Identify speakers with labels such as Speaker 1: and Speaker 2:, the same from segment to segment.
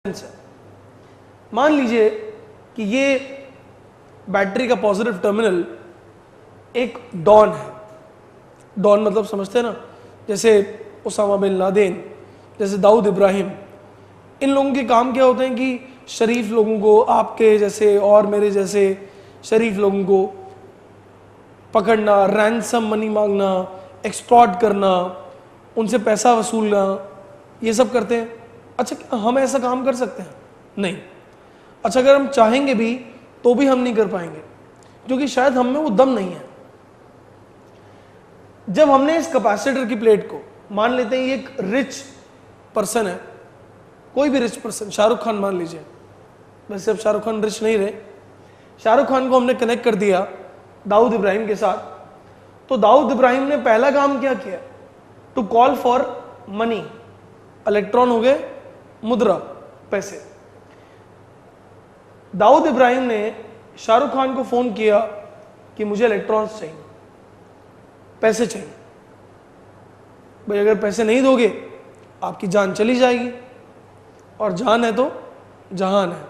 Speaker 1: है। मान लीजिए कि ये बैटरी का पॉजिटिव टर्मिनल एक डॉन है। डॉन मतलब समझते हैं ना, जैसे उसामा बिन लादेन, जैसे दाऊद इब्राहिम। इन लोगों के काम क्या होते हैं कि शरीफ लोगों को, आपके जैसे और मेरे जैसे शरीफ लोगों को पकड़ना, रैंसम मनी मांगना, एक्सप्लॉइट करना, उनसे पैसा वसूलना, ये सब करते हैं। अच्छा, हम ऐसा काम कर सकते हैं? नहीं। अच्छा, अगर हम चाहेंगे भी तो भी हम नहीं कर पाएंगे, क्योंकि शायद हम में वो दम नहीं है। जब हमने इस कैपेसिटर की प्लेट को, मान लेते हैं ये एक रिच पर्सन है, कोई भी रिच पर्सन, शाहरुख खान मान लीजिए, वैसे अब शाहरुख खान रिच नहीं रहे, शाहरुख खान को हमने कनेक्ट कर दिया दाऊद इब्राहिम के साथ, तो दाऊद इब्राहिम ने पहला काम क्या किया? To call for money. Electron हो गए मुद्रा, पैसे। दाऊद इब्राहिम ने शाहरुख खान को फोन किया कि मुझे इलेक्ट्रॉन्स चाहिए, पैसे चाहिए। भाई अगर पैसे नहीं दोगे आपकी जान चली जाएगी, और जान है तो जहान है।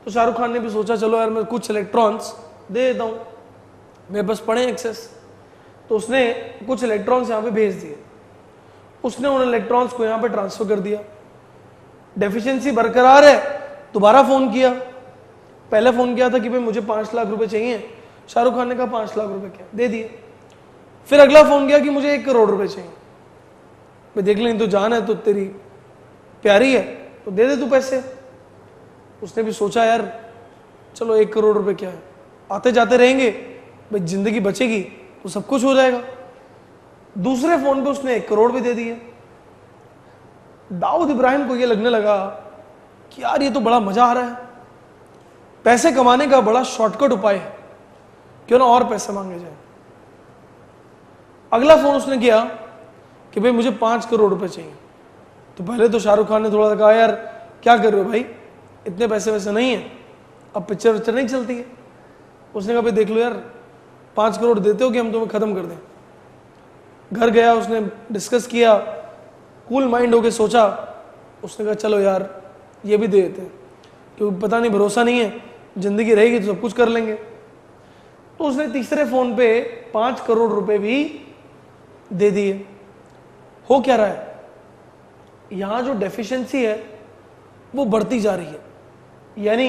Speaker 1: तो शाहरुख खान ने भी सोचा चलो यार मैं कुछ इलेक्ट्रॉन्स दे देता हूं, मेरे पास पड़े एक्सेस। तो उसने कुछ इलेक्ट्रॉन्स यहां पे भेज दिए। उसने उन इलेक्ट्रॉन्स को यहां पे ट्रांसफर कर दिया। डेफिशिएंसी बरकरार है, दोबारा फोन किया। पहले फोन किया था कि भाई मुझे 5 लाख रुपए चाहिए, शाहरुख खान ने कहा 5 लाख रुपए क्या, दे दिए। फिर अगला फोन किया कि मुझे 1 करोड़ रुपए चाहिए। भाई देख लें, तो जान है तो तेरी प्यारी है तो दे दे तू पैसे। उसने भी सोचा यार चलो 1 करोड़ रुपए क्या है, आते जाते रहेंगे, भाई जिंदगी बचेगी तो सब कुछ हो जाएगा। दूसरे फोन पे उसने 1 करोड़ भी दे दिए। दाऊद इब्राहिम को ये लगने लगा कि यार ये तो बड़ा मजा आ रहा है, पैसे कमाने का बड़ा शॉर्टकट उपाय है, क्यों ना और पैसे मांगे जाए। अगला फोन उसने किया कि भाई मुझे 5 करोड़ रुपए चाहिए। तो पहले तो शाहरुख खान ने थोड़ा सा कहा यार क्या कर रहे हो भाई, इतने पैसे वैसे नहीं है, अब पिक्चर विक्चर नहीं चलती है। उसने कहा भाई देख लो यार 5 करोड़ देते हो कि हम तुम्हें खत्म कर दें। घर गया, उसने डिस्कस किया, कूल माइंड होके सोचा। उसने कहा चलो यार ये भी दे देते हैं, क्योंकि पता नहीं, भरोसा नहीं है, जिंदगी रहेगी तो सब कुछ कर लेंगे। तो उसने तीसरे फोन पे 5 करोड़ रुपए भी दे दिए। हो क्या रहा है, यहां जो डेफिशिएंसी है वो बढ़ती जा रही है, यानी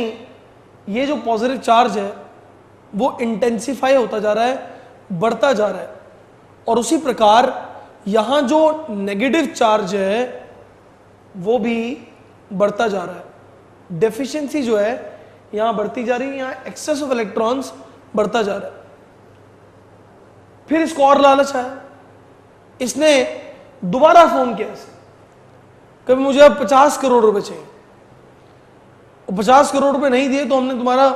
Speaker 1: ये जो पॉजिटिव चार्ज है वो इंटेंसिफाई होता जा रहा है, बढ़ता जा रहा है। और उसी प्रकार यहां जो नेगेटिव चार्ज है वो भी बढ़ता जा रहा है। डेफिशिएंसी जो है यहां बढ़ती जा रही है, यहां एक्सेस ऑफ इलेक्ट्रॉन्स बढ़ता जा रहा है। फिर इसको और लालच आया, इसने दोबारा फोन किया इसे, कभी मुझे अब 50 करोड़ रुपए चाहिए। 50 करोड़ रुपए नहीं दिए तो हमने तुम्हारा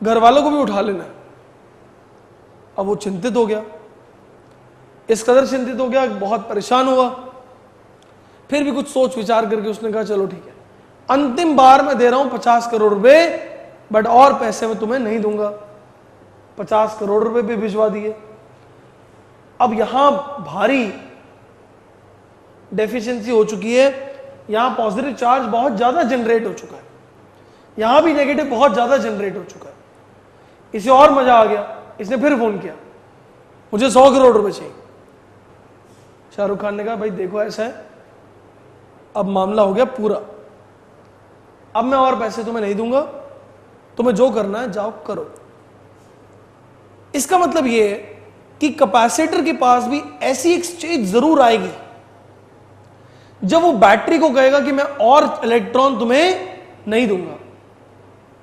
Speaker 1: घर वालों को भी उठा लेना है। अब वो चिंतित हो गया, इस कदर चिंतित हो गया, बहुत परेशान हुआ। फिर भी कुछ सोच विचार करके उसने कहा चलो ठीक है, अंतिम बार मैं दे रहा हूं 50 करोड़ रुपए, बट और पैसे मैं तुम्हें नहीं दूंगा। 50 करोड़ रुपए भी भिजवा दिए। अब यहां भारी डेफिशिएंसी हो चुकी है, यहां पॉजिटिव चार्ज बहुत ज्यादा जनरेट हो चुका है, यहां भी नेगेटिव बहुत ज्यादा जनरेट हो चुका है। इसे और मजा आ गया, इसने फिर फोन किया, मुझे 100 करोड़ रुपए चाहिए। शाहरुख खान ने कहा भाई देखो ऐसा है, अब मामला हो गया पूरा, अब मैं और पैसे तुम्हें नहीं दूंगा, तुम्हें जो करना है जाओ करो। इसका मतलब यह है कि कैपेसिटर के पास भी ऐसी एक स्टेज जरूर आएगी जब वो बैटरी को कहेगा कि मैं और इलेक्ट्रॉन तुम्हें नहीं दूंगा,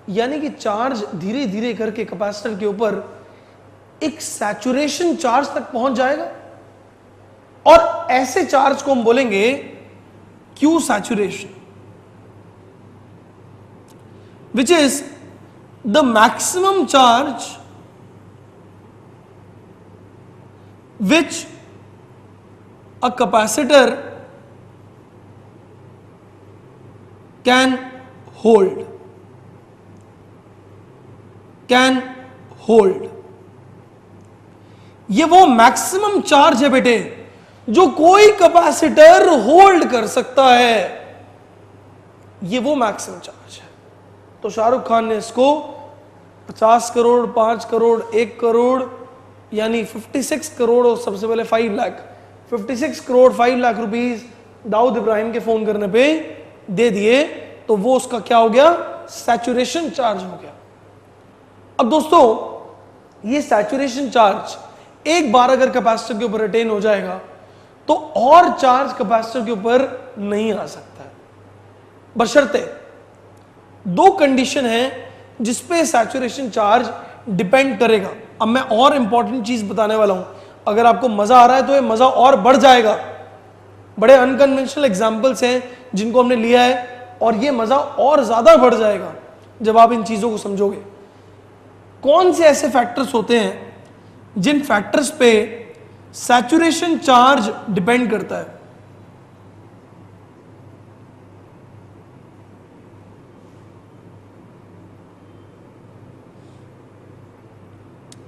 Speaker 1: यानी कि चार्ज धीरे धीरे करके कैपेसिटर के ऊपर एक सैचुरेशन चार्ज तक पहुंच जाएगा। और ऐसे चार्ज को हम बोलेंगे Q saturation, which is the maximum charge which a capacitor can hold ये वो मैक्सिमम चार्ज है बेटे जो कोई कैपेसिटर होल्ड कर सकता है। ये वो मैक्सिमम चार्ज है। तो शाहरुख खान ने इसको 50 करोड़, 5 करोड़, 1 करोड़ यानी 56 करोड़ और सबसे पहले 5 लाख, 56 करोड़ 5 लाख रुपीस दाऊद इब्राहिम के फोन करने पे दे दिए। तो वो उसका क्या हो गया, सैचुरेशन चार्ज हो गया। अब दोस्तों ये सैचुरेशन चार्ज एक बार अगर कैपेसिटर के ऊपर रिटेन हो जाएगा तो और चार्ज कैपेसिटर के ऊपर नहीं आ सकता है, बशर्ते दो कंडीशन है जिसपे सैचुरेशन चार्ज डिपेंड करेगा। अब मैं और इंपॉर्टेंट चीज बताने वाला हूं, अगर आपको मजा आ रहा है तो ये मजा और बढ़ जाएगा। बड़े अनकन्वेंशनल एग्जाम्पल्स हैं जिनको हमने लिया है और ये मजा और ज्यादा बढ़ जाएगा जब आप इन चीजों को समझोगे। कौन से ऐसे फैक्टर्स होते हैं जिन फैक्टर्स पे सैचुरेशन चार्ज डिपेंड करता है?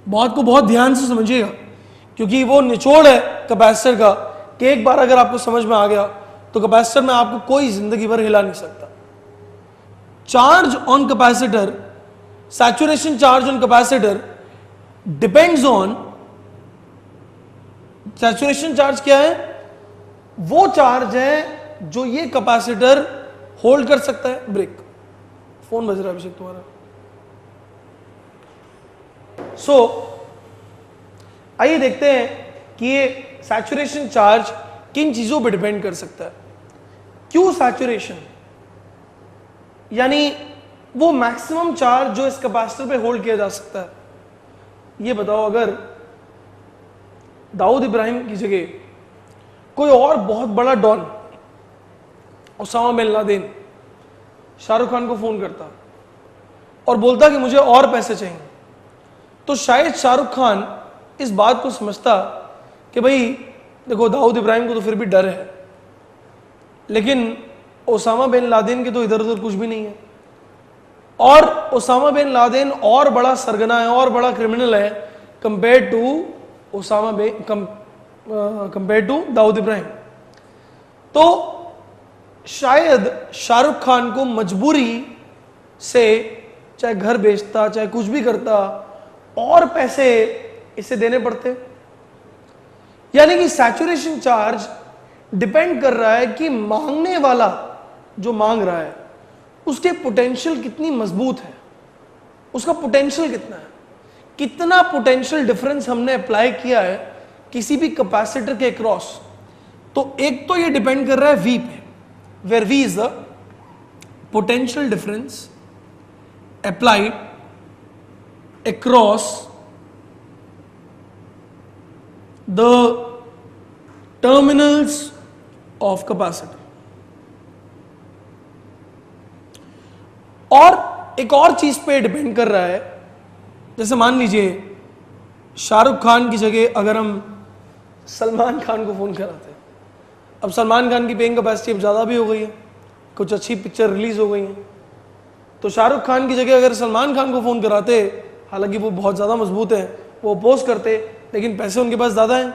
Speaker 1: बहुत ध्यान से समझिएगा क्योंकि वो निचोड़ है कैपेसिटर का कि एक बार अगर आपको समझ में आ गया तो कैपेसिटर में आपको कोई जिंदगी भर हिला नहीं सकता। Charge on capacitor, saturation charge on capacitor depends on, saturation charge क्या है, वो चार्ज है जो ये कैपेसिटर होल्ड कर सकता है। ब्रेक, फोन बज रहा है अभिषेक तुम्हारा। आइए देखते हैं कि ये सैचुरेशन चार्ज किन चीजों पर डिपेंड कर सकता है। क्यों सैचुरेशन, यानी वो मैक्सिमम चार्ज जो इस कैपेसिटर पे होल्ड किया जा सकता है। ये बताओ अगर दाऊद इब्राहिम की जगह कोई और बहुत बड़ा don, Osama bin Laden, Shahrukh Khan को फोन करता और बोलता कि मुझे और पैसे चाहिए, तो शायद शाहरुख खान इस बात को समझता कि भाई देखो दाऊद इब्राहिम को तो फिर भी डर है, लेकिन ओसामा बिन लादेन के तो इधर उधर कुछ भी नहीं है, और ओसामा बिन लादेन और बड़ा सरगना है और बड़ा क्रिमिनल है कंपेयर टू दाऊद इब्राहिम। तो शायद शाहरुख खान को मजबूरी से चाहे घर बेचता चाहे कुछ भी करता और पैसे इसे देने पड़ते। यानी कि सैचुरेशन चार्ज डिपेंड कर रहा है कि मांगने वाला जो मांग रहा है उसके पोटेंशियल कितनी मजबूत है, उसका पोटेंशियल कितना है, कितना पोटेंशियल डिफरेंस हमने अप्लाई किया है किसी भी कैपेसिटर के अक्रॉस। तो एक तो ये डिपेंड कर रहा है V पे, where V is the potential difference applied across the terminals of capacitor. और एक और चीज पे डिपेंड कर रहा है, जैसे मान लीजिए शाहरुख खान की जगह अगर हम सलमान खान को फोन कराते हैं, अब सलमान खान की पेइंग कैपेसिटी अब ज्यादा भी हो गई है, कुछ अच्छी पिक्चर रिलीज हो गई है, तो शाहरुख खान की जगह अगर सलमान खान को फोन कराते, हालांकि वो बहुत ज्यादा मजबूत है, वो अपोज करते, लेकिन पैसे उनके पास ज्यादा हैं,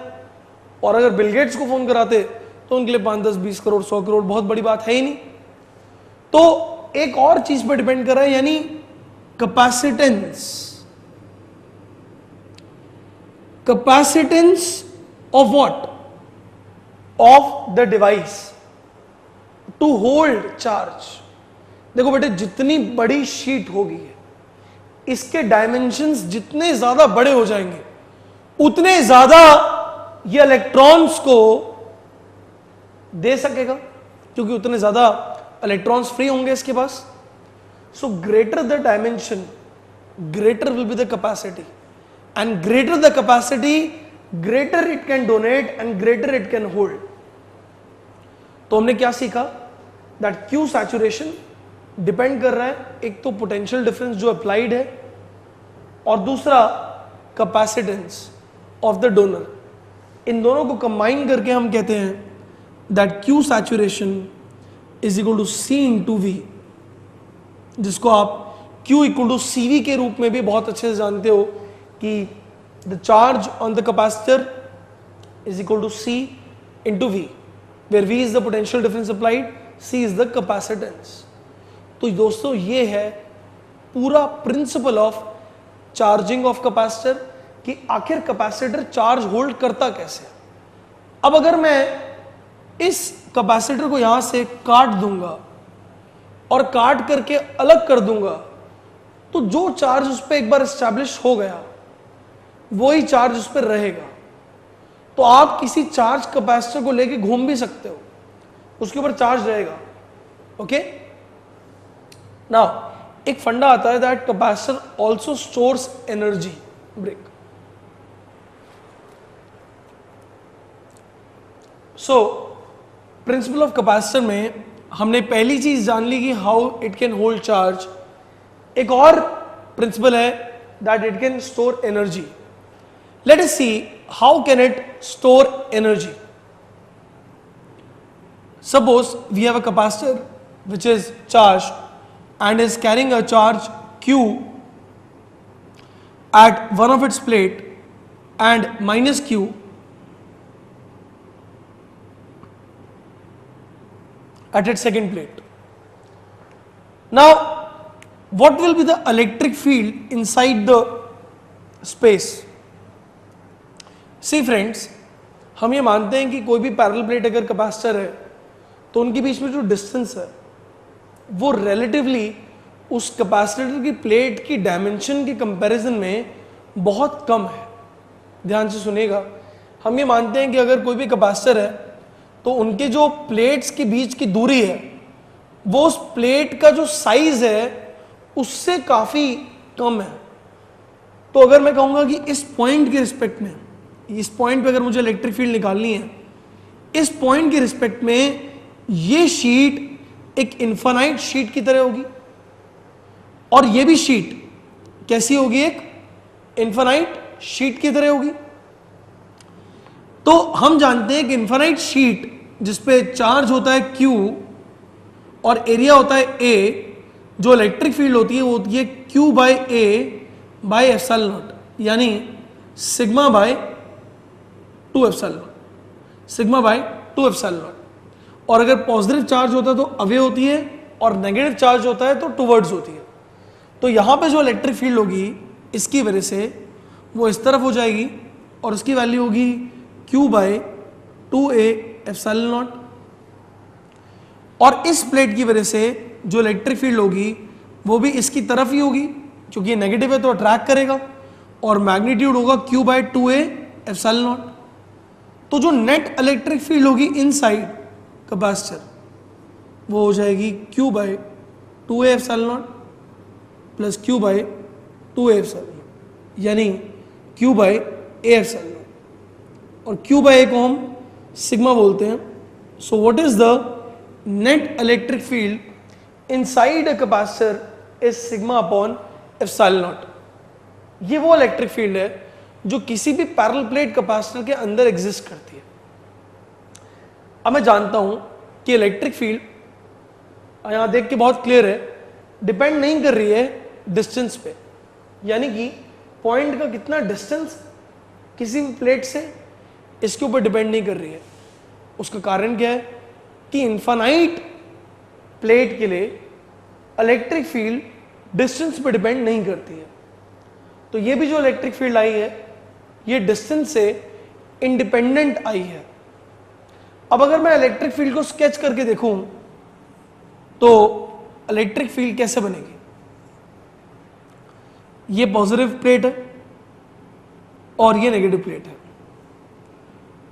Speaker 1: और अगर बिल गेट्स को फोन कराते तो उनके लिए 5, 10, 20 करोड़, 100 करोड़ बहुत बड़ी बात है ही नहीं। तो एक और चीज पर डिपेंड कर रहा है, यानी capacitance, capacitance of what, of the device to hold charge. देखो बेटे, जितनी बड़ी शीट होगी इसके डायमेंशंस जितने ज्यादा बड़े हो जाएंगे उतने ज्यादा ये इलेक्ट्रॉन्स को दे सकेगा, क्योंकि उतने ज्यादा इलेक्ट्रॉन्स फ्री होंगे इसके पास। So greater the dimension greater will be the capacity, and greater the capacity greater it can donate and greater it can hold. तो हमने क्या सीखा, that Q saturation डिपेंड कर रहा है एक तो पोटेंशियल डिफरेंस जो अप्लाइड है और दूसरा कैपेसिटेंस ऑफ द डोनर। इन दोनों को कंबाइन करके हम कहते हैं that Q saturation is equal to C into V, जिसको आप Q इक्वल टू CV के रूप में भी बहुत अच्छे से जानते हो कि the charge on the capacitor is equal to C into V, where V is the potential difference applied, C is the capacitance. तो दोस्तों ये है पूरा principle of charging of capacitor कि आखिर कैपेसिटर चार्ज होल्ड करता कैसे। अब अगर मैं इस कैपेसिटर को यहां से काट दूंगा और काट करके अलग कर दूंगा तो जो चार्ज उस पर एक बार एस्टैब्लिश हो गया वही चार्ज उस पर रहेगा। तो आप किसी चार्ज कैपेसिटर को लेके घूम भी सकते हो, उसके ऊपर चार्ज रहेगा। ओके, नाउ एक फंडा आता है that capacitor also stores energy. Break. So principle of capacitor में हमने पहली चीज जान ली कि how it can hold charge. एक और प्रिंसिपल है that it can store energy. Let us see how can it store energy. Suppose we have a capacitor which is charged and is carrying a charge Q at one of its plate and minus Q at its second plate. Now, what will be the electric field inside the space? See friends, हम ये मानते हैं कि कोई भी parallel plate अगर capacitor है तो उनके बीच में जो डिस्टेंस है वो रिलेटिवली उस कैपेसिटर की प्लेट की डायमेंशन के कंपैरिजन में बहुत कम है। ध्यान से सुनिएगा, हम ये मानते हैं कि अगर कोई भी कैपेसिटर है तो उनके जो प्लेट्स के बीच की दूरी है वो उस प्लेट का जो साइज है उससे काफ़ी कम है। तो अगर मैं कहूँगा कि इस पॉइंट के रिस्पेक्ट में, इस पॉइंट पे अगर मुझे इलेक्ट्रिक फील्ड निकालनी है, इस पॉइंट के रिस्पेक्ट में ये शीट एक इनफाइनाइट शीट की तरह होगी और ये भी शीट कैसी होगी, एक इनफाइनाइट शीट की तरह होगी। तो हम जानते हैं कि इनफाइनाइट शीट जिसपे चार्ज होता है Q और एरिया होता है A, जो इलेक्ट्रिक फील्ड होती है वो होती है Q by A by epsilon not, यानी sigma by 2 epsilon not, sigma by 2 epsilon not. और अगर पॉजिटिव चार्ज होता है तो अवे होती है और नेगेटिव चार्ज होता है तो टुवर्ड्स होती है। तो यहां पे जो इलेक्ट्रिक फील्ड होगी इसकी वजह से वो इस तरफ हो जाएगी और उसकी वैल्यू होगी Q by 2A epsilon not. और इस प्लेट की वजह से जो इलेक्ट्रिक फील्ड होगी वो भी इसकी तरफ ही होगी, क्योंकि ये नेगेटिव है तो अट्रैक्ट करेगा, और मैग्नीट्यूड होगा Q by 2A epsilon naught. तो जो नेट इलेक्ट्रिक फील्ड होगी इनसाइड कैपेसिटर वो हो जाएगी Q by 2A epsilon naught plus Q by 2A epsilon not, यानी Q by A epsilon not. और Q बाय A को हम सिग्मा बोलते हैं। So what is the net electric field inside a capacitor is sigma upon epsilon naught. ये वो electric field है जो किसी भी पैरेलल प्लेट कैपेसिटर के अंदर एग्जिस्ट करती है। अब मैं जानता हूं कि इलेक्ट्रिक फील्ड यहां देख के बहुत क्लियर है, डिपेंड नहीं कर रही है डिस्टेंस पे, यानी कि पॉइंट का कितना डिस्टेंस किसी भी प्लेट से इसके ऊपर डिपेंड नहीं कर रही है। उसका कारण क्या है कि इनफाइनाइट प्लेट के लिए इलेक्ट्रिक फील्ड डिस्टेंस पे डिपेंड नहीं करती है। तो ये भी जो इलेक्ट्रिक फील्ड आई है ये डिस्टेंस से इंडिपेंडेंट आई है। अब अगर मैं इलेक्ट्रिक फील्ड को स्केच करके देखूं तो इलेक्ट्रिक फील्ड कैसे बनेगी। ये पॉजिटिव प्लेट है और ये नेगेटिव प्लेट है,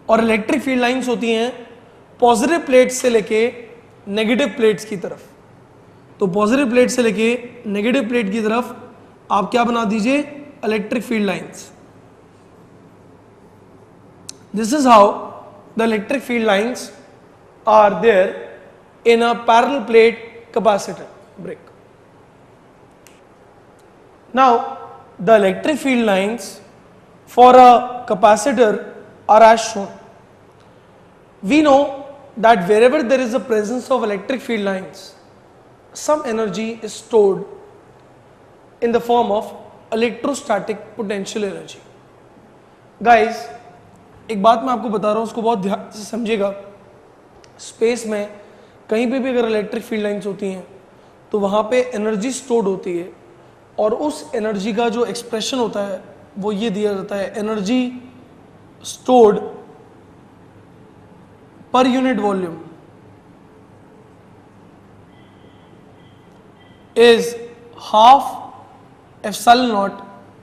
Speaker 1: और इलेक्ट्रिक फील्ड लाइंस होती हैं पॉजिटिव प्लेट से लेके नेगेटिव प्लेट्स की तरफ। तो पॉजिटिव प्लेट से लेके नेगेटिव प्लेट की तरफ आप क्या बना दीजिए, electric field lines. This is how the electric field lines are there in a parallel plate capacitor break. Now the electric field lines for a capacitor are as shown. We know that wherever there is a presence of electric field lines, some energy is stored in the form of electrostatic potential energy. Guys, एक बात मैं आपको बता रहा हूं, उसको बहुत ध्यान से समझिएगा। स्पेस में कहीं पे भी अगर इलेक्ट्रिक फील्ड लाइंस होती हैं तो वहां पे एनर्जी स्टोर्ड होती है, और उस एनर्जी का जो एक्सप्रेशन होता है वो ये दिया जाता है, energy stored per unit volume is half epsilon naught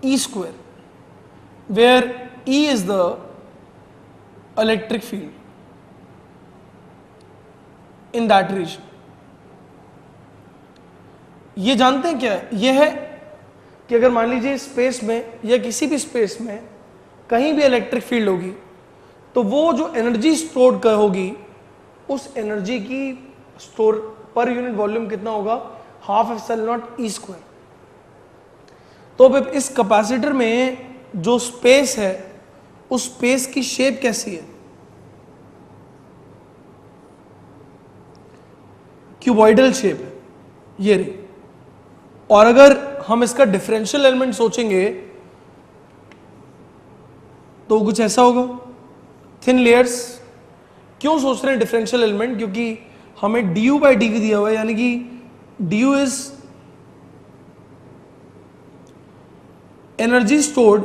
Speaker 1: E square, where E is the electric field in that region. ये जानते हैं क्या है? यह है कि अगर मान लीजिए स्पेस में या किसी भी स्पेस में कहीं भी इलेक्ट्रिक फील्ड होगी, तो वो जो एनर्जी स्टोर कर होगी, उस एनर्जी की स्टोर पर यूनिट वॉल्यूम कितना होगा? Half epsilon naught E square. तो अब इस कैपेसिटर में जो स्पेस है, उस स्पेस की शेप कैसी है? क्यूबॉइडल शेप है, ये रही। और अगर हम इसका डिफरेंशियल एलिमेंट सोचेंगे तो कुछ ऐसा होगा, थिन लेयर्स। क्यों सोच रहे हैं डिफरेंशियल एलिमेंट? क्योंकि हमें du बाई डी दिया हुआ है, यानी कि du इज एनर्जी स्टोर्ड